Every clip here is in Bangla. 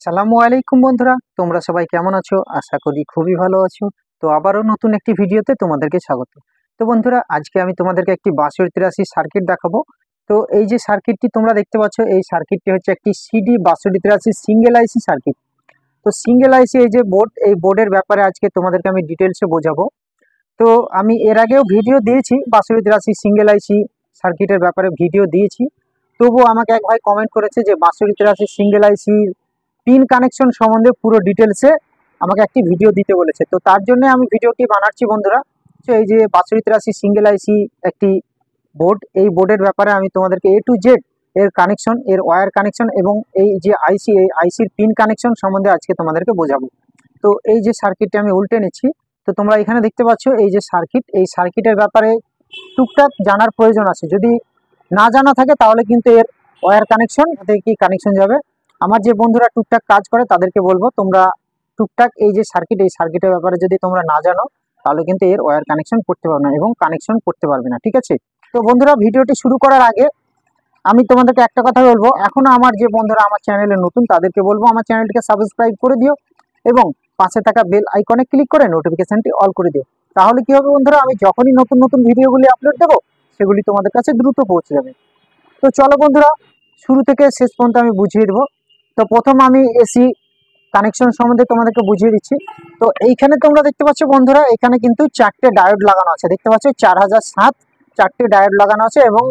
সালামু আলাইকুম বন্ধুরা, তোমরা সবাই কেমন আছো? আশা করি খুবই ভালো আছো। তো আবারও নতুন একটি ভিডিওতে তোমাদেরকে স্বাগত। তো বন্ধুরা, আজকে আমি তোমাদেরকে একটি 6283 সার্কিট দেখাবো। তো এই যে সার্কিটটি তোমরা দেখতে পাচ্ছ, এই সার্কিটটি হচ্ছে একটি সিডি 6283 সিঙ্গেল আইসি সার্কিট। তো সিঙ্গেল আইসি এই যে বোর্ড, এই বোর্ডের ব্যাপারে আজকে তোমাদেরকে আমি ডিটেলসে বোঝাবো। তো আমি এর আগেও ভিডিও দিয়েছি 6283 সিঙ্গেল আইসি সার্কিটের ব্যাপারে ভিডিও দিয়েছি। তবুও আমাকে এক ভাই কমেন্ট করেছে যে 6283 সিঙ্গেল আইসি পিন কানেকশন সম্বন্ধে পুরো ডিটেলসে আমাকে একটি ভিডিও দিতে বলেছে। তো তার জন্য আমি ভিডিওটি বানাচ্ছি বন্ধুরা। তো এই যে 6283 সিঙ্গেল আইসি একটি বোর্ড, এই বোর্ডের ব্যাপারে আমি তোমাদেরকে এ টু জেড এর কানেকশন, এর ওয়্যার কানেকশন এবং এই যে আইসি, এই আইসির পিন কানেকশন সম্বন্ধে আজকে তোমাদেরকে বোঝাবো। তো এই যে সার্কিটটি আমি উল্টে নিচ্ছি। তো তোমরা এখানে দেখতে পাচ্ছ এই যে সার্কিট, এই সার্কিটের ব্যাপারে টুকটাক জানার প্রয়োজন আছে। যদি না জানা থাকে তাহলে কিন্তু এর ওয়্যার কানেকশন কি কানেকশন যাবে। আমার যে বন্ধুরা টুকটাক কাজ করে তাদেরকে বলবো, তোমরা টুকটাক এই যে সার্কিট, এই সার্কিটের ব্যাপারে যদি তোমরা না জানো তাহলে কিন্তু এর ওয়্যার কানেকশন করতে পারবে না এবং কানেকশন করতে পারবে না, ঠিক আছে? তো বন্ধুরা, ভিডিওটি শুরু করার আগে আমি তোমাদেরকে একটা কথা বলবো, এখনো আমার যে বন্ধুরা আমার চ্যানেলে নতুন তাদেরকে বলবো আমার চ্যানেলটিকে সাবস্ক্রাইব করে দিও এবং পাশে থাকা বেল আইকনে ক্লিক করে নোটিফিকেশনটি অল করে দিও। তাহলে কি হবে বন্ধুরা, আমি যখনই নতুন নতুন ভিডিওগুলি আপলোড দেবো সেগুলি তোমাদের কাছে দ্রুত পৌঁছে যাবে। তো চলো বন্ধুরা, শুরু থেকে শেষ পর্যন্ত আমি বুঝিয়ে দেবো। তো প্রথম আমি এসি কানেকশন সম্বন্ধে তোমাদেরকে বুঝিয়ে দিচ্ছি। তো এইখানে তোমরা দেখতে পাচ্ছ বন্ধুরা, এখানে কিন্তু চারটে ডায়োড লাগানো আছে, দেখতে পাচ্ছ 4007 চারটে ডায়োড লাগানো আছে। এবং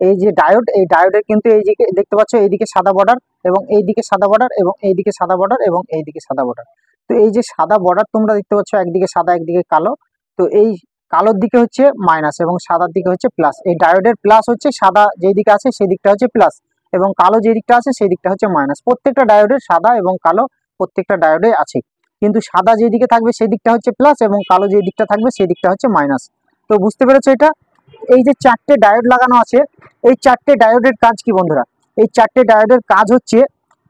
এই যে ডায়োড, এই ডায়োডের কিন্তু এই দিকে দেখতে পাচ্ছ এইদিকে সাদা বর্ডার এবং এইদিকে সাদা বর্ডার এবং এইদিকে সাদা বর্ডার এবং এইদিকে সাদা বর্ডার। তো এই যে সাদা বর্ডার তোমরা দেখতে পাচ্ছ, একদিকে সাদা একদিকে কালো। তো এই কালোর দিকে হচ্ছে মাইনাস এবং সাদার দিকে হচ্ছে প্লাস। এই ডায়োডের প্লাস হচ্ছে সাদা যেই দিকে আছে সেই দিকটা হচ্ছে প্লাস এবং কালো যে দিকটা আছে সেই দিকটা হচ্ছে মাইনাস। প্রত্যেকটা ডায়োডের সাদা এবং কালো প্রত্যেকটা ডায়োডে আছে, কিন্তু সাদা যে দিকে থাকবে সেই দিকটা হচ্ছে প্লাস এবং কালো যে দিকটা থাকবে সেই দিকটা হচ্ছে মাইনাস। তো বুঝতে পেরেছো এটা? এই যে চারটে ডায়োড লাগানো আছে, এই চারটে ডায়োডের কাজ কি বন্ধুরা? এই চারটে ডায়োডের কাজ হচ্ছে,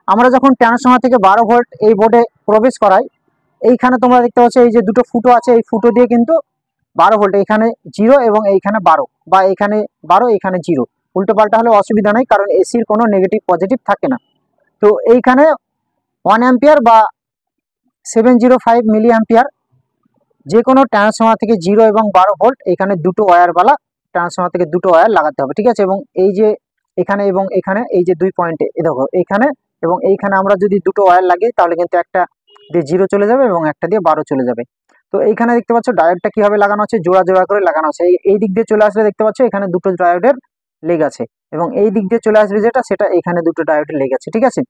আমরা যখন ট্রান্সফরমার থেকে 12 ভোল্ট এই বোর্ডে প্রবেশ করাই, এইখানে তোমরা দেখতে পাচ্ছ এই যে দুটো ফুটো আছে, এই ফুটো দিয়ে কিন্তু 12 ভোল্ট, এখানে 0 এবং এইখানে 12, বা এখানে 12 এখানে 0, উল্টো পাল্টা হলে অসুবিধা নেই কারণ এসির কোনো নেগেটিভ পজিটিভ থাকে না। তো এইখানে 1 অ্যাম্পিয়ার বা 705 মিলি অ্যাম্পিয়ার যে কোনো ট্রান্সফরমার থেকে 0 এবং 12 ভোল্ট, এখানে দুটো ওয়্যারওয়ালা ট্রান্সফরমার থেকে দুটো ওয়্যার লাগাতে হবে, ঠিক আছে? এবং এই যে এখানে এবং এখানে এই যে দুই পয়েন্টে দেখো, এখানে এবং এইখানে আমরা যদি দুটো ওয়্যার লাগিয়ে তাহলে কিন্তু একটা দিয়ে 0 চলে যাবে এবং একটা দিয়ে 12 চলে যাবে। তো এইখানে দেখতে পাচ্ছ ডায়োডটা কিভাবে লাগানো আছে, জোড়া জোড়া করে লাগানো আছে। এই দিক দিয়ে চলে আসলে দেখতে পাচ্ছ এখানে দুটো ডায়োডের লেগ আছে এবং এই দিক দিয়ে চলে আসবে যেটা, সেটা এখানে দুটো ডায়োডের লেগ আছে, ঠিক আছে?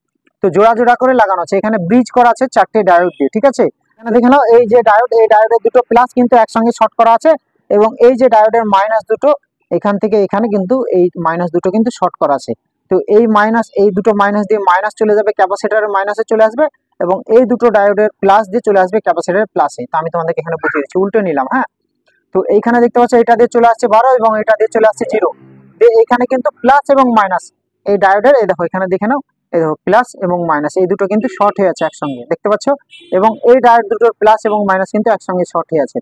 তো জোড়া জোড়া করে লাগানো আছে, এখানে ব্রিজ করা আছে চারটে ডায়োড দিয়ে, ঠিক আছে? এখানে দেখে নাও এই যে ডায়োড, এই ডায়োডের দুটো প্লাস কিন্তু একসঙ্গে শর্ট করা আছে এবং এই যে ডায়োডের মাইনাস দুটো এখান থেকে এখানে কিন্তু এই মাইনাস দুটো কিন্তু শর্ট করা আছে। তো এই মাইনাস, এই দুটো মাইনাস দিয়ে মাইনাস চলে যাবে ক্যাপাসিটরের মাইনাসে চলে আসবে এবং এই দুটো ডায়োডের প্লাস দিয়ে চলে আসবে ক্যাপাসিটরের প্লাসে। তো আমি তোমাদেরকে এখানে বুঝিয়ে দিচ্ছি, উল্টে নিলাম, হ্যাঁ? তো এইখানে দেখতে পাচ্ছ এটা দিয়ে চলে আসছে 12 এবং এটা দিয়ে চলে আসছে 0। এখানে কিন্তু প্লাস এবং মাইনাস এই ডায়োডের, এই দেখো এখানে দেখে নাও, এই দেখো প্লাস এবং মাইনাস এই দুটো কিন্তু শর্ট হয়ে আছে একসঙ্গে, দেখতে পাচ্ছ? এবং এই ডায়োড দুটোর প্লাস এবং মাইনাস কিন্তু একসঙ্গে শর্ট হয়ে আছে।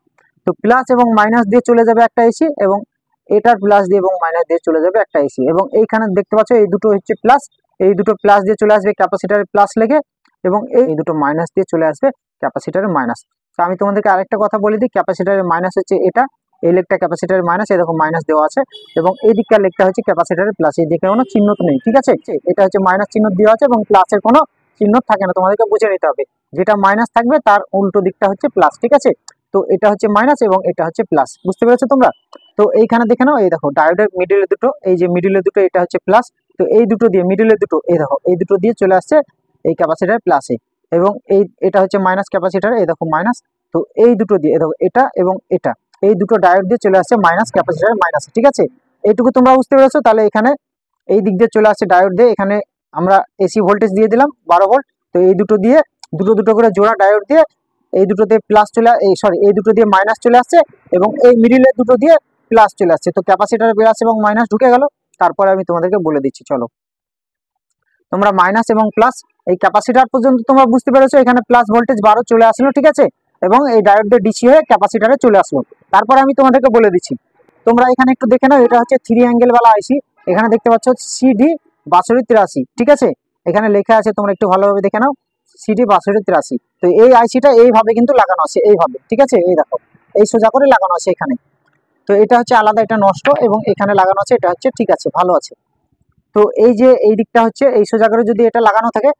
তো প্লাস এবং মাইনাস দিয়ে চলে যাবে একটা এসি এবং এটার প্লাস দিয়ে এবং মাইনাস দিয়ে চলে যাবে একটা এসি। এবং এইখানে দেখতে পাচ্ছ এই দুটো হচ্ছে প্লাস, এই দুটো প্লাস দিয়ে চলে আসবে ক্যাপাসিটরের প্লাস লেগে এবং এই দুটো মাইনাস দিয়ে চলে আসবে ক্যাপাসিটরের মাইনাস। তো আমি তোমাদেরকে আরেকটা কথা বলে দিই, ক্যাপাসিটরের মাইনাস হচ্ছে এটা, এই লেগটা ক্যাপাসিটরের মাইনাস, এরকম মাইনাস দেওয়া আছে এবং এই দিককার লেগটা হচ্ছে ক্যাপাসিটরের প্লাস। এই দিকে কোনো চিহ্ন তো নেই, ঠিক আছে? এটা হচ্ছে মাইনাস চিহ্ন দেওয়া আছে এবং প্লাসের কোনো চিহ্ন থাকে না, তোমাদেরকে বুঝে নিতে হবে। যেটা মাইনাস থাকবে তার উল্টো দিকটা হচ্ছে প্লাস, ঠিক আছে? তো এটা হচ্ছে মাইনাস এবং এটা হচ্ছে প্লাস, বুঝতে পেরেছো তোমরা? তো এইখানে দেখে নাও, এই দেখো ডায়োডের মিডিলের দুটো, এই যে মিডিলের দুটো এটা হচ্ছে প্লাস। তো এই দুটো দিয়ে মিডিলের দুটো, এই দেখো এই দুটো দিয়ে চলে আসছে এই ক্যাপাসিটরের প্লাসে এবং এটা হচ্ছে মাইনাস ক্যাপাসিটর, এই দেখো মাইনাস। তো এই দুটো দিয়ে দেখো এটা এবং এটা, এই দুটো ডায়োড দিয়ে চলে আসছে মাইনাস ক্যাপাসিটরের মাইনাস, ঠিক আছে? এইটুকু তোমরা বুঝতে পেরেছো? তাহলে এখানে এই দিক দিয়ে চলে আসছে ডায়োড দিয়ে, এখানে আমরা এসি ভোল্টেজ দিয়ে দিলাম 12 ভোল্ট। তো এই দুটো দিয়ে দুটো দুটো করে জোড়া ডায়োড দিয়ে এই দুটোতে প্লাস চলে, এই দুটো দিয়ে মাইনাস চলে আসছে এবং এই মিডিলের দুটো দিয়ে প্লাস চলে আসছে। তো ক্যাপাসিটরের প্লাস এবং মাইনাস ঢুকে গেল। তারপরে আমি তোমাদেরকে বলে দিচ্ছি, চলো তোমরা মাইনাস এবং প্লাস এই ক্যাপাসিটর পর্যন্ত তোমরা বুঝতে পেরেছো, এখানে প্লাস ভোল্টেজ 12 চলে আসলো, ঠিক আছে? এবং এই ডায়োড দিয়ে ডিসি হয়ে ক্যাপাসিটরে চলে আসলো। তারপরে আমি তোমাদেরকে বলে দিচ্ছি, তোমরা এখানে একটু দেখে নাও, এটা হচ্ছে 3 অ্যাঙ্গেল वाला আইসি। এখানে দেখতে পাচ্ছ সিডি 6283, ঠিক আছে? এখানে লেখা আছে, তোমরা একটু ভালোভাবে দেখে নাও সিডি 6283। তো এই আইসিটা এইভাবে কিন্তু লাগানো আছে, এইভাবে, ঠিক আছে। এই দেখো এই সোজা করে লাগানো আছে এখানে। তো এটা হচ্ছে আলাদা, এটা নষ্ট, এবং এখানে লাগানো আছে, এটা হচ্ছে ঠিক আছে, ভালো আছে। তো এই যে এই দিকটা হচ্ছে এই সোজা করে যদি এটা লাগানো থাকে,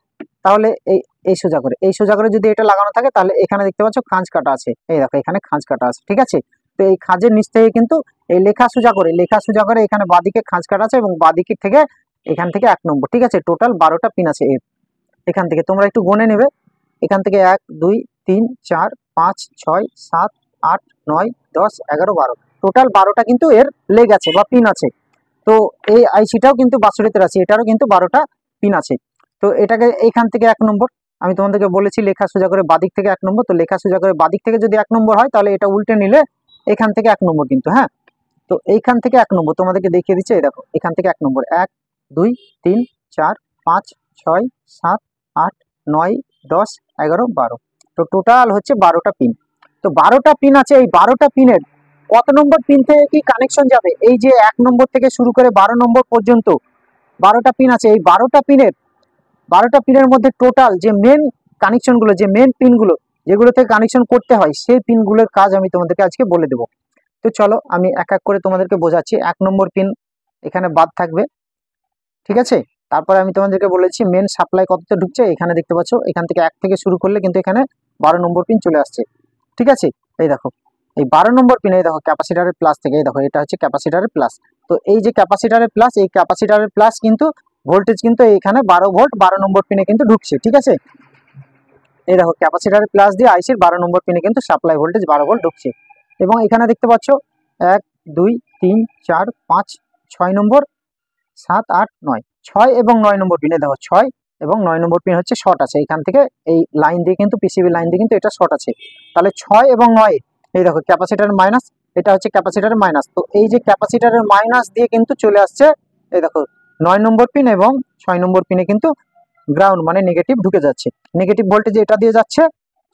তাহলে এই সোজা করে যদি এটা লাগানো থাকে, তাহলে এখানে দেখতে পাচ্ছ খাঁজ কাটা আছে, এই দেখো এখানে খাঁজ কাটা আছে, ঠিক আছে। তো এই খাঁজের নিচ থেকে কিন্তু এই লেখা সোজা করে এখানে বাঁদিকে খাঁজ কাটা আছে, এবং বাঁদিকে থেকে এখান থেকে 1 নম্বর, ঠিক আছে। টোটাল 12টা পিন আছে এর। এখান থেকে তোমরা একটু গুনে নেবে, এখান থেকে 1 2 3 4 5 6 7 8 9 10 11 12, টোটাল 12টা কিন্তু এর লেগ আছে বা পিন আছে। তো এই আইসিটাও কিন্তু 6283, এটারও কিন্তু 12টা পিন আছে। তো এটাকে এইখান থেকে 1 নম্বর, আমি তোমাদেরকে বলেছি লেখা সোজা করে বাদিক থেকে 1 নম্বর। তো লেখা সোজা করে বাদিক থেকে যদি 1 নম্বর হয়, তাহলে এটা উল্টে নিলে এখান থেকে 1 নম্বর কিন্তু, হ্যাঁ। তো এইখান থেকে 1 নম্বর তোমাদেরকে দেখিয়ে দিচ্ছে, এই দেখো এখান থেকে 1 নম্বর 1 2 3 4 5 6 7 8 9 10 11 12। তো টোটাল হচ্ছে 12টা পিন। তো 12টা পিন আছে, এই 12টা পিনের কত নম্বর পিন থেকে কি কানেকশন যাবে, এই যে 1 নম্বর থেকে শুরু করে 12 নম্বর পর্যন্ত 12টা পিন আছে। এই 12টা পিনের মধ্যে টোটাল যে মেন কানেকশনগুলো, যে মেন পিনগুলো যেগুলো থেকে কানেকশন করতে হয়, সেই পিনগুলোর কাজ আমি তোমাদেরকে আজকে বলে দেবো। তো চলো আমি এক এক করে তোমাদেরকে বোঝাচ্ছি। 1 নম্বর পিন এখানে বাদ থাকবে, ঠিক আছে। তারপরে আমি তোমাদেরকে বলেছি মেন সাপ্লাই কতটা ঢুকছে, এখানে দেখতে পাচ্ছ এখান থেকে 1 থেকে শুরু করলে কিন্তু এখানে 12 নম্বর পিন চলে আসছে, ঠিক আছে। এই দেখো এই 12 নম্বর পিন, এই দেখো ক্যাপাসিটারের প্লাস থেকে, এই দেখো এটা হচ্ছে ক্যাপাসিটারের প্লাস। তো এই যে ক্যাপাসিটারের প্লাস, এই ক্যাপাসিটারের প্লাস কিন্তু ভোল্টেজ কিন্তু এখানে 12 ভোল্ট 12 নম্বর পিনে কিন্তু ঢুকছে, ঠিক আছে। এই দেখো ক্যাপাসিটারের প্লাস দিয়ে আইসির 12 নম্বর পিনে কিন্তু সাপ্লাই ভোল্টেজ 12 ভোল্ট ঢুকছে। এবং এখানে দেখতে পাচ্ছ 1 2 3 4 5 6 নম্বর 7 8 9, 6 এবং 9 নম্বর পিনে দেখো 6 এবং 9 নম্বর পিন হচ্ছে শর্ট আছে, এখান থেকে এই লাইন দিয়ে কিন্তু পিসিবি লাইন দিয়ে কিন্তু এটা শর্ট আছে। তাহলে 6 এবং 9, এই দেখো ক্যাপাসিটারের মাইনাস, এটা হচ্ছে ক্যাপাসিটারের মাইনাস। তো এই যে ক্যাপাসিটারের মাইনাস দিয়ে কিন্তু চলে আসছে, এই দেখো 9 নম্বর পিন এবং 6 নম্বর পিনে কিন্তু গ্রাউন্ড মানে নেগেটিভ ঢুকে যাচ্ছে। নেগেটিভ ভোল্টেজ এটা দিয়ে যাচ্ছে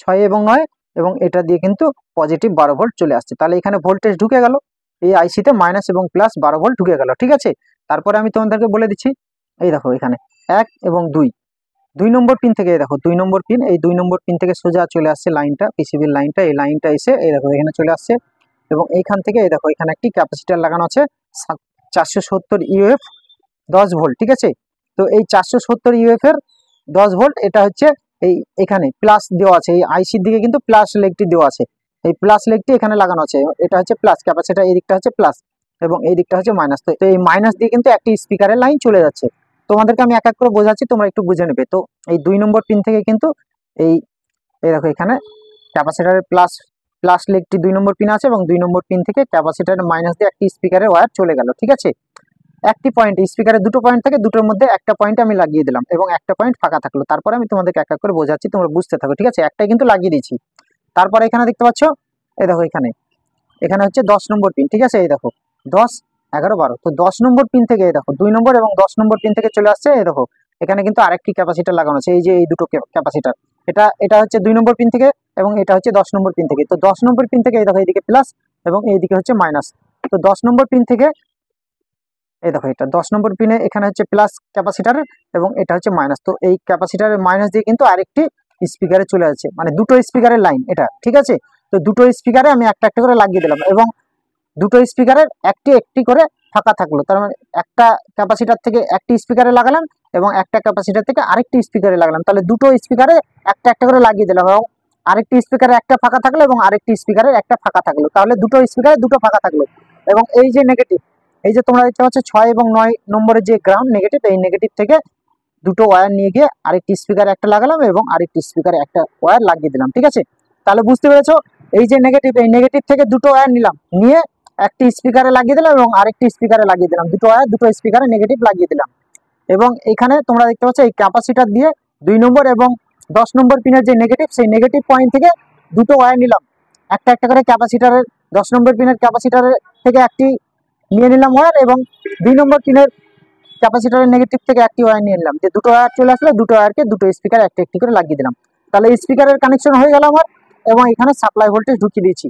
6 এবং 9, এবং এটা দিয়ে কিন্তু পজিটিভ 12 ভোল্ট চলে আসছে। তাহলে এখানে ভোল্টেজ ঢুকে গেল, এই আইসিতে মাইনাস এবং প্লাস 12 ভোল্ট ঢুকে গেল, ঠিক আছে। তারপরে আমি তোমাদেরকে বলে দিচ্ছি, এই দেখো এখানে 1 এবং 2 নম্বর পিন থেকে, এই দেখো 2 নম্বর পিন, এই 2 নম্বর পিন থেকে সোজা চলে আসছে লাইনটা, পিসিবির লাইনটা, এই লাইনটা এসে এই দেখো এখানে চলে আসছে। এবং এইখান থেকে এই দেখো এখানে একটি ক্যাপাসিটার লাগানো আছে 470 ইউএফ 10 ভোল্ট, ঠিক আছে। তো এই 470 ইউএফ এর 10 ভোল্ট, এটা হচ্ছে এই এখানে প্লাস দেওয়া আছে, এই আইসির দিকে কিন্তু প্লাস লেগটি দেওয়া আছে, এই প্লাস লেগটি এখানে লাগানো আছে, এটা হচ্ছে প্লাস ক্যাপাসিটার, এই দিকটা হচ্ছে প্লাস এবং এই দিকটা হচ্ছে মাইনাস। তো এই মাইনাস দিয়ে কিন্তু একটি স্পিকারের লাইন চলে যাচ্ছে। তোমাদেরকে আমি এক এক করে বোঝাচ্ছি, তোমরা একটু বুঝে নেবে। তো এই 2 নম্বর পিন থেকে কিন্তু এই এই দেখো এখানে ক্যাপাসিটারের প্লাস লেগটি 2 নম্বর পিন আছে, এবং 2 নম্বর পিন থেকে ক্যাপাসিটারের মাইনাস দিয়ে একটি স্পিকারের ওয়্যার চলে গেল, ঠিক আছে। একটি পয়েন্ট, স্পিকারের দুটো পয়েন্ট থেকে দুটোর মধ্যে একটা পয়েন্ট আমি লাগিয়ে দিলাম, এবং একটা পয়েন্ট ফাঁকা থাকলো। তারপরে আমি তোমাদেরকে এক এক করে বোঝাচ্ছি, তোমরা বুঝতে থাকো, ঠিক আছে। একটাই কিন্তু লাগিয়ে দিয়েছি। তারপরে এখানে দেখতে পাচ্ছ, এই দেখো এখানে হচ্ছে 10 নম্বর পিন, ঠিক আছে। এই দেখো 10 11 12, তো 10 নম্বর পিন থেকে এই দেখো 2 নম্বর এবং 10 নম্বর পিন থেকে চলে আসছে, এই দেখো এখানে কিন্তু আরেকটি ক্যাপাসিটার লাগানো আছে, এই যে এই দুটো ক্যাপাসিটার, এটা হচ্ছে 2 নম্বর পিন থেকে, এবং এটা হচ্ছে 10 নম্বর পিন থেকে। তো 10 নম্বর পিন থেকে এই দেখো এইদিকে প্লাস এবং এইদিকে হচ্ছে মাইনাস। তো 10 নম্বর পিন থেকে এই দেখো এটা 10 নম্বর পিনে এখানে হচ্ছে প্লাস ক্যাপাসিটার, এবং এটা হচ্ছে মাইনাস। তো এই ক্যাপাসিটারের মাইনাস দিয়ে কিন্তু আরেকটি স্পিকারে চলে যাচ্ছে, মানে দুটো স্পিকারের লাইন এটা, ঠিক আছে। তো দুটো স্পিকারে আমি একটা একটা করে লাগিয়ে দিলাম, এবং দুটো স্পিকারের একটি করে ফাঁকা থাকলো। তার মানে একটা ক্যাপাসিটার থেকে একটি স্পিকারে লাগালাম, এবং একটা ক্যাপাসিটার থেকে আরেকটি স্পিকারে লাগালাম। তাহলে দুটো স্পিকারে একটা একটা করে লাগিয়ে দিলাম, এবং আরেকটি স্পিকারে একটা ফাঁকা থাকলো, এবং আরেকটি স্পিকারের একটা ফাঁকা থাকলো। তাহলে দুটো স্পিকারে দুটো ফাঁকা থাকলো। এবং এই যে নেগেটিভ, এই যে তোমরা দেখতে পাচ্ছ 6 এবং 9 নম্বরের যে গ্রাউন্ড নেগেটিভ, এই নেগেটিভ থেকে দুটো ওয়্যার নিয়ে গিয়ে আরেকটি স্পিকারে একটা লাগালাম, এবং আরেকটি স্পিকারে একটা ওয়্যার লাগিয়ে দিলাম, ঠিক আছে। তাহলে বুঝতে পেরেছো, এই যে নেগেটিভ, এই নেগেটিভ থেকে দুটো ওয়্যার নিলাম, নিয়ে একটি স্পিকারে লাগিয়ে দিলাম, এবং আরেকটি স্পিকারে লাগিয়ে দিলাম, দুটো ওয়্যার দুটো স্পিকারে নেগেটিভ লাগিয়ে দিলাম। এবং এখানে তোমরা দেখতে পাচ্ছ এই ক্যাপাসিটার দিয়ে 2 নম্বর এবং 10 নম্বর পিনের যে নেগেটিভ, সেই নেগেটিভ পয়েন্ট থেকে দুটো ওয়্যার নিলাম, একটা একটা করে ক্যাপাসিটারের 10 নম্বর পিনের ক্যাপাসিটারের থেকে একটি নিয়ে নিলাম ওয়্যার, এবং 2 নম্বর পিনের ক্যাপাসিটারের নেগেটিভ থেকে একটি ওয়্যার নিয়ে নিলাম, যে দুটো ওয়্যার চলে আসলে দুটো ওয়্যারকে দুটো স্পিকার একটি একটি করে লাগিয়ে দিলাম। তাহলে স্পিকারের কানেকশন হয়ে গেল আমার, এবং এখানে সাপ্লাই ভোল্টেজ ঢুকিয়ে দিয়েছি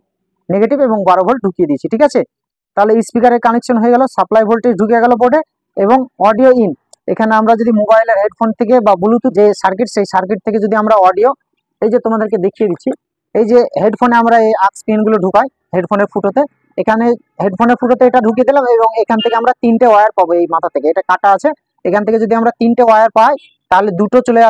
নেগেটিভ এবং 12 ভোল্ট ঢুকিয়ে দিয়েছি, ঠিক আছে। তাহলে স্পিকারের কানেকশন হয়ে গেল, সাপ্লাই ভোল্টেজ ঢুকে গেল বোর্ডে, এবং অডিও ইন, এখানে আমরা যদি মোবাইলের হেডফোন থেকে বা ব্লুটুথ যে সার্কিট, সেই সার্কিট থেকে যদি আমরা অডিও, এই যে তোমাদেরকে দেখিয়ে দিচ্ছি, এই যে হেডফোনে আমরা এই আক্স পিনগুলো ঢুকাই হেডফোনের ফুটোতে, এখানে হেডফোনের ফুটোতে এটা ঢুকিয়ে দিলাম এবং এখান থেকে আমরা 3টে ওয়্যার পাবো। এই মাথা থেকে এটা কাটা আছে, এখান থেকে যদি আমরা 3টে ওয়্যার পাই তাহলে দুটো চলে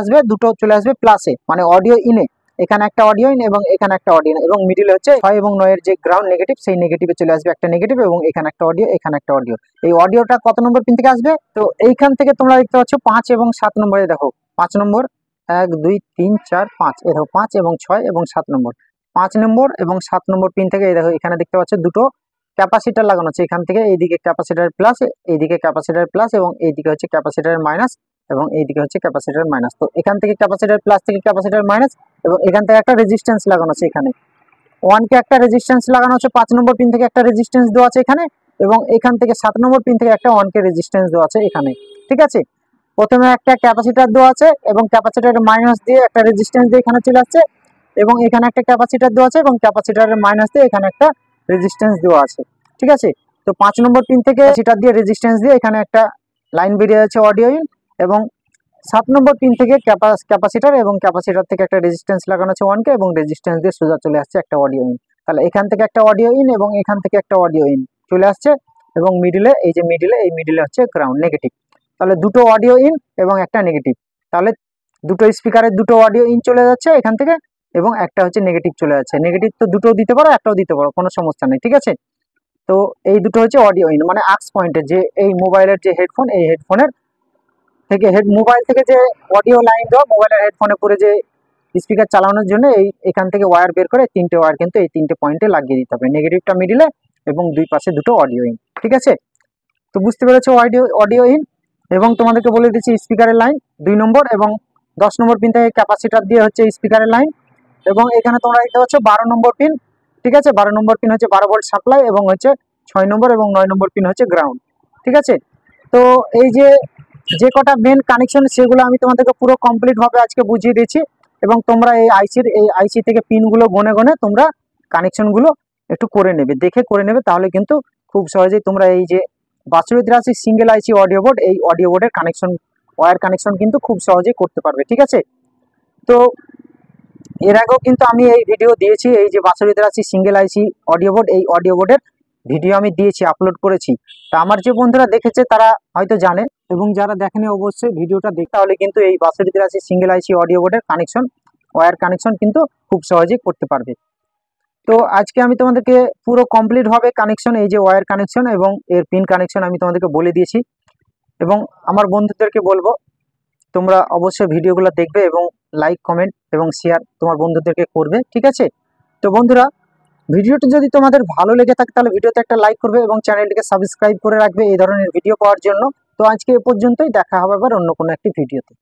আসবে প্লাসে, মানে অডিও ইনে। এখানে একটা অডিও ইন এবং এখানে একটা অডিও ইন, এবং মিডিলে হচ্ছে 6 এবং 9 এর যে গ্রাউন্ড নেগেটিভ, সেই নেগেটিভে চলে আসবে একটা নেগেটিভ, এবং এখানে একটা অডিও, এখানে একটা অডিও। এই অডিওটা কত নম্বর পিন থেকে আসবে? তো এইখান থেকে তোমরা দেখতে পাচ্ছ 5 এবং 7 নম্বরে, দেখো 5 নম্বর, 1 2 3 4 5, এই দেখো 5 এবং 6 এবং 7 নম্বর, 5 নম্বর এবং 7 নম্বর পিন থেকে এই দেখো এখানে দেখতে পাচ্ছ দুটো ক্যাপাসিটার লাগানো আছে। এখান থেকে এইদিকে ক্যাপাসিটার প্লাস, এইদিকে ক্যাপাসিটার প্লাস, এবং এইদিকে হচ্ছে ক্যাপাসিটার মাইনাস, এবং এইদিকে হচ্ছে ক্যাপাসিটার মাইনাস। তো এখান থেকে ক্যাপাসিটার প্লাস থেকে ক্যাপাসিটার মাইনাস, এবং এখান থেকে একটা রেজিস্ট্যান্স লাগানো আছে। এখানে 1 কে একটা রেজিস্ট্যান্স লাগানো আছে, 5 নম্বর পিন থেকে একটা রেজিস্ট্যান্স দেওয়া আছে এখানে, এবং এখান থেকে 7 নম্বর পিন থেকে একটা 1 কে রেজিস্ট্যান্স দেওয়া আছে এখানে। ঠিক আছে, প্রথমে একটা ক্যাপাসিটার দেওয়া আছে এবং ক্যাপাসিটারের মাইনাস দিয়ে একটা রেজিস্ট্যান্স দিয়ে এখানে চলে আসছে, এবং এখানে একটা ক্যাপাসিটার দেওয়া আছে এবং ক্যাপাসিটারের মাইনাস দিয়ে এখানে একটা রেজিস্ট্যান্স দেওয়া আছে। ঠিক আছে, তো 5 নম্বর পিন থেকে ক্যাপাসিটার দিয়ে রেজিস্ট্যান্স দিয়ে এখানে একটা লাইন বেরিয়ে যাচ্ছে অডিও ইন, এবং 7 নম্বর পিন থেকে ক্যাপাসিটার এবং ক্যাপাসিটার থেকে একটা রেজিস্ট্যান্স লাগানো আছে 1 কে, এবং রেজিস্ট্যান্স দিয়ে সোজা চলে আসছে একটা অডিও ইন। তাহলে এখান থেকে একটা অডিও ইন এবং এখান থেকে একটা অডিও ইন চলে আসছে, এবং মিডিলে এই যে মিডিলে হচ্ছে গ্রাউন্ড নেগেটিভ। তাহলে দুটো অডিও ইন এবং একটা নেগেটিভ, তাহলে দুটো স্পিকারের দুটো অডিও ইন চলে যাচ্ছে এখান থেকে, এবং একটা হচ্ছে নেগেটিভ চলে যাচ্ছে। নেগেটিভ তো দুটো দিতে পারো, একটাও দিতে পারো, কোনো সমস্যা নেই। ঠিক আছে, তো এই দুটো হচ্ছে অডিও ইন, মানে আক্স পয়েন্টের যে এই মোবাইলের যে হেডফোন, এই হেডফোনের থেকে মোবাইল থেকে যে অডিও লাইন দেওয়া মোবাইলের হেডফোনে করে যে স্পিকার চালানোর জন্য এখান থেকে ওয়্যার বের করে 3টে ওয়্যার কিন্তু এই 3টে পয়েন্টে লাগিয়ে দিতে হবে, নেগেটিভটা মিডিলে এবং দুই পাশে দুটো অডিও ইন। ঠিক আছে, তো বুঝতে পেরেছো অডিও ইন। এবং তোমাদেরকে বলে দিচ্ছি স্পিকারের লাইন 2 নম্বর, এবং 10 নম্বর পিন থেকে ক্যাপাসিটার দিয়ে হচ্ছে স্পিকারের লাইন, এবং এখানে তোমরা দেখতে পাচ্ছ 12 নম্বর পিন। ঠিক আছে, 12 নম্বর পিন হচ্ছে 12 ভোল্ট সাপ্লাই, এবং হচ্ছে 6 নম্বর এবং 9 নম্বর পিন হচ্ছে গ্রাউন্ড। ঠিক আছে, তো এই যে কটা মেন কানেকশন সেগুলো আমি তোমাদেরকে পুরো কমপ্লিট ভাবে আজকে বুঝিয়ে দিয়েছি, এবং তোমরা এই আইসি থেকে পিনগুলো গনে গনে তোমরা কানেকশনগুলো একটু করে নেবে, দেখে করে নেবে, তাহলে কিন্তু খুব সহজেই তোমরা এই যে 6283 সিঙ্গেল আইসি অডিও বোর্ড, এই অডিও বোর্ডের কানেকশন, ওয়্যার কানেকশন কিন্তু খুব সহজেই করতে পারবে। ঠিক আছে, তো এর আগেও কিন্তু আমি এই ভিডিও দিয়েছি, এই যে 6283 সিঙ্গেল আইসি অডিও বোর্ড, এই অডিও বোর্ডের ভিডিও আমি দিয়েছি, আপলোড করেছি। তা আমার যে বন্ধুরা দেখেছে তারা হয়তো জানে, এবং যারা দেখেনি অবশ্যই ভিডিওটা দেখতে, তাহলে কিন্তু এই 6283 সিঙ্গেল আইসি অডিও বোর্ডের কানেকশন, ওয়্যার কানেকশন কিন্তু খুব সহজেই করতে পারবে। তো আজকে আমি তোমাদেরকে পুরো কমপ্লিট ভাবে কানেকশন, এই যে ওয়্যার কানেকশন এবং এর পিন কানেকশন আমি তোমাদেরকে বলে দিয়েছি, এবং আমার বন্ধুদেরকে বলবো তোমরা অবশ্যই ভিডিওগুলো দেখবে এবং লাইক, কমেন্ট এবং শেয়ার তোমার বন্ধুদেরকে করবে। ঠিক আছে, তো বন্ধুরা ভিডিওটি যদি তোমাদের ভালো লেগে থাকে তাহলে ভিডিওতে একটা লাইক করবে এবং চ্যানেলটিকে সাবস্ক্রাইব করে রাখবে এই ধরনের ভিডিও পাওয়ার জন্য। তো আজকে এ পর্যন্তই, দেখা হবে আবার অন্য কোনো একটি ভিডিওতে।